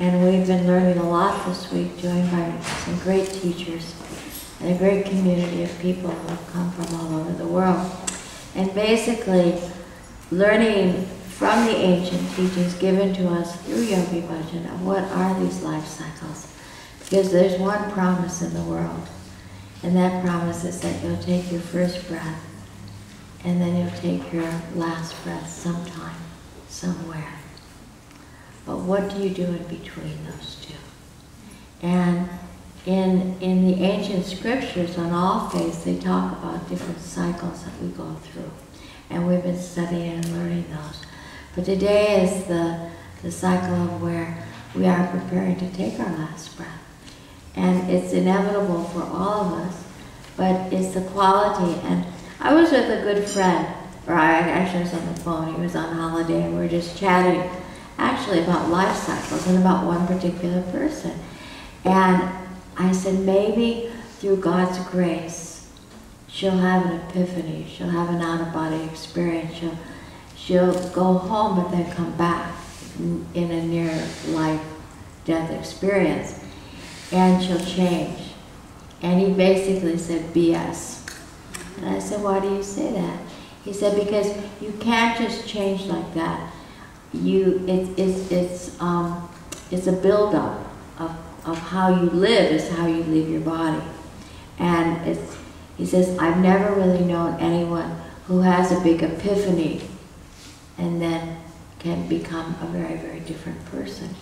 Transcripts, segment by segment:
And we've been learning a lot this week, joined by some great teachers and a great community of people who have come from all over the world. And basically, learning from the ancient teachings given to us through Yogi Bhajan of what are these life cycles. Because there's one promise in the world, and that promise is that you'll take your first breath, and then you'll take your last breath sometime, somewhere. But what do you do in between those two? And in the ancient scriptures on all faiths, they talk about different cycles that we go through. And we've been studying and learning those. But today is the cycle of where we are preparing to take our last breath. And it's inevitable for all of us, but it's the quality. And I was with a good friend, or I actually was on the phone, he was on holiday, and we were just chatting actually about life cycles and about one particular person. And I said, maybe through God's grace, she'll have an epiphany, she'll have an out-of-body experience, she'll go home but then come back in a near-life-death experience, and she'll change. And he basically said, BS. And I said, why do you say that? He said, because you can't just change like that. It's a build-up of how you live is how you leave your body. And he says, I've never really known anyone who has a big epiphany and then can become a very, very different person.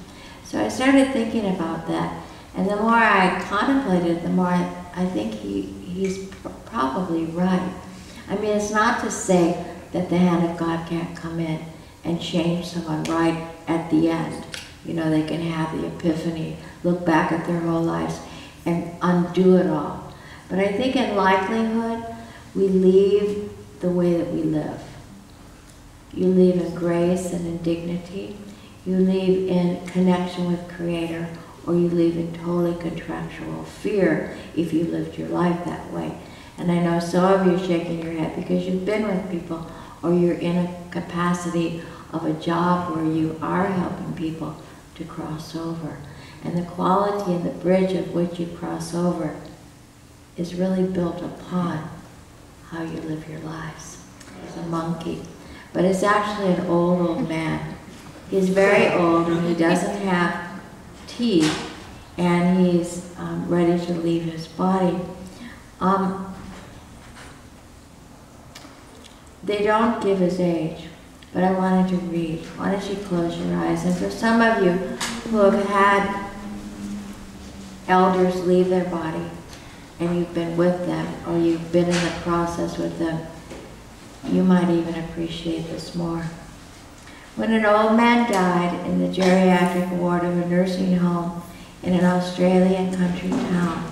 So I started thinking about that, and the more I contemplated, the more I think he's probably right. I mean, it's not to say that the hand of God can't come in and change someone right at the end. You know, they can have the epiphany, look back at their whole lives and undo it all. But I think in likelihood, we leave the way that we live. You leave in grace and in dignity. You leave in connection with Creator, or you leave in totally contractual fear if you lived your life that way. And I know some of you are shaking your head because you've been with people, or you're in a capacity of a job where you are helping people to cross over. And the quality and the bridge of which you cross over is really built upon how you live your lives. He's a monkey, but it's actually an old, old man. He's very old and he doesn't have teeth, and he's ready to leave his body. They don't give his age, but I wanted to read. Why don't you close your eyes? And for some of you who have had elders leave their body, and you've been with them, or you've been in the process with them, you might even appreciate this more. When an old man died in the geriatric ward of a nursing home in an Australian country town,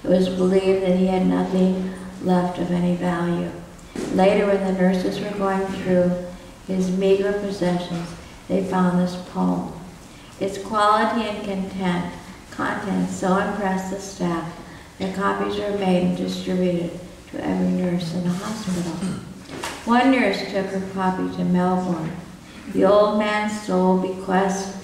it was believed that he had nothing left of any value. Later, when the nurses were going through his meager possessions, they found this poem. Its quality and content so impressed the staff that copies were made and distributed to every nurse in the hospital. One nurse took her copy to Melbourne. The old man's soul bequest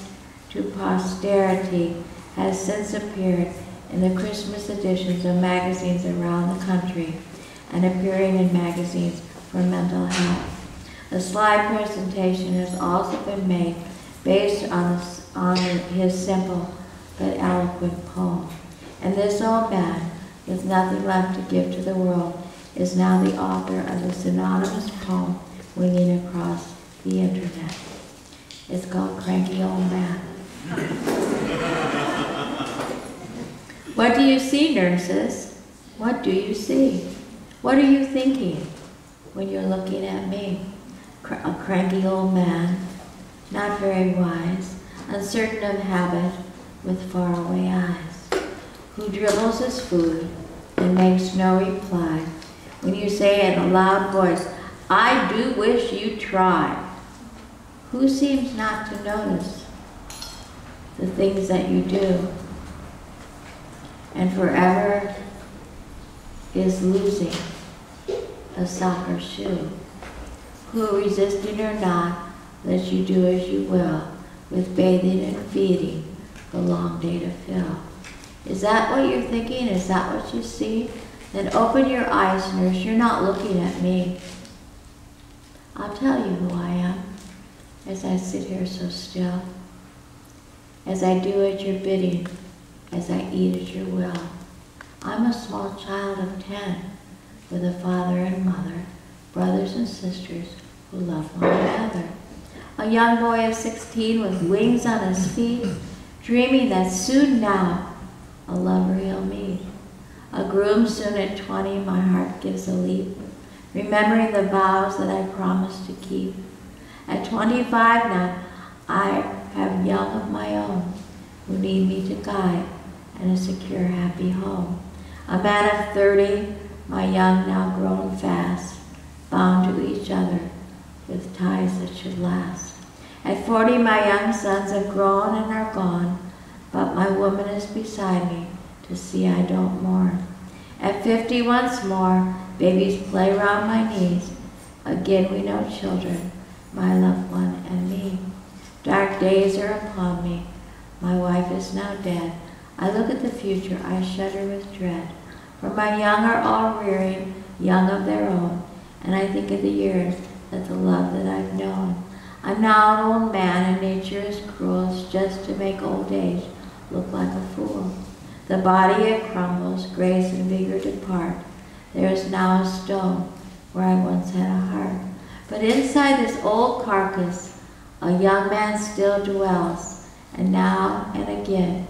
to posterity has since appeared in the Christmas editions of magazines around the country and appearing in magazines for mental health. A slide presentation has also been made based on his simple but eloquent poem. And this old man, with nothing left to give to the world, is now the author of the synonymous poem winging across the internet. It's called Cranky Old Man. What do you see, nurses? What do you see? What are you thinking when you're looking at me? A cranky old man, not very wise, uncertain of habit, with faraway eyes, who dribbles his food and makes no reply when you say in a loud voice, I do wish you'd try. Who seems not to notice the things that you do, and forever is losing a soccer shoe? Who, resisting or not, lets you do as you will, with bathing and feeding, the long day to fill. Is that what you're thinking? Is that what you see? Then open your eyes, nurse. You're not looking at me. I'll tell you who I am as I sit here so still, as I do at your bidding, as I eat at your will. I'm a small child of 10 with a father and mother, brothers and sisters who love one another. A young boy of 16 with wings on his feet, dreaming that soon now a lover he'll meet. A groom soon at 20, my heart gives a leap, remembering the vows that I promised to keep. At 25 now, I have young of my own who need me to guide and a secure, happy home. A man of 30, my young now grown fast, bound to each other with ties that should last. At 40, my young sons have grown and are gone, but my woman is beside me to see I don't mourn. At 50 once more, babies play round my knees. Again we know children, my loved one and me. Dark days are upon me. My wife is now dead. I look at the future, I shudder with dread. For my young are all rearing, young of their own, and I think of the years that the love that I've known. I'm now an old man, and nature is cruel as just to make old age look like a fool. The body it crumbles, grace and vigor depart. There is now a stone where I once had a heart. But inside this old carcass, a young man still dwells, and now and again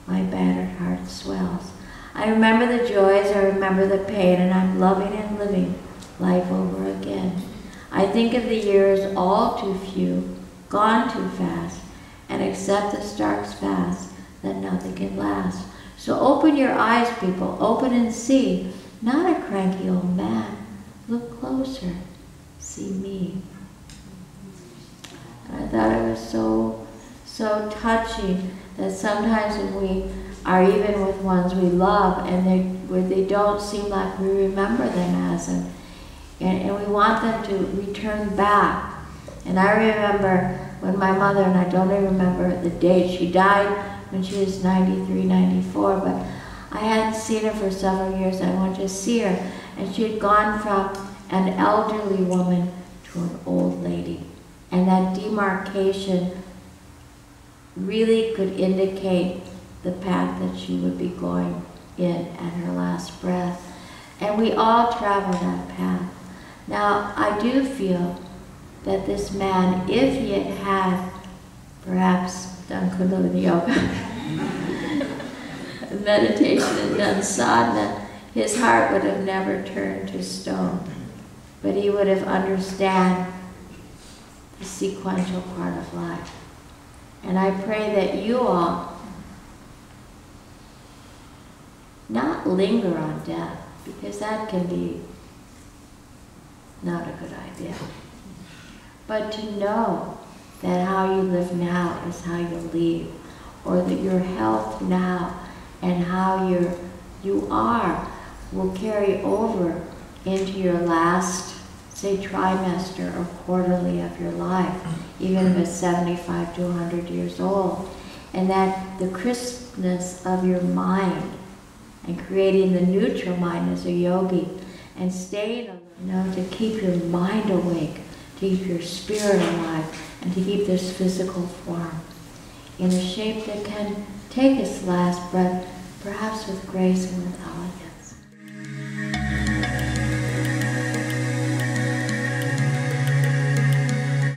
my battered heart swells. I remember the joys, I remember the pain, and I'm loving and living life over again. I think of the years all too few, gone too fast, and accept the stark's fast that nothing can last. So open your eyes, people, open and see, not a cranky old man. Look closer, see me. And I thought it was so touching that sometimes when we are even with ones we love and they don't seem like we remember them as, and we want them to return back. And I remember when my mother, and I don't even remember the date, she died when she was 93, 94, but I hadn't seen her for several years. I wanted to see her, and she had gone from an elderly woman to an old lady. And that demarcation really could indicate the path that she would be going in at her last breath. And we all travel that path. Now, I do feel that this man, if he had perhaps done Kundalini Yoga, meditation, and done sadhana, his heart would have never turned to stone. But he would have understood the sequential part of life. And I pray that you all not linger on death, because that can be not a good idea. But to know that how you live now is how you'll leave, or that your health now and how you are will carry over into your last, say, trimester or quarterly of your life, even if it's 75 to 100 years old. And that the crispness of your mind and creating the neutral mind as a yogi and staying, to keep your mind awake, to keep your spirit alive, and to keep this physical form in a shape that can take its last breath, perhaps with grace and with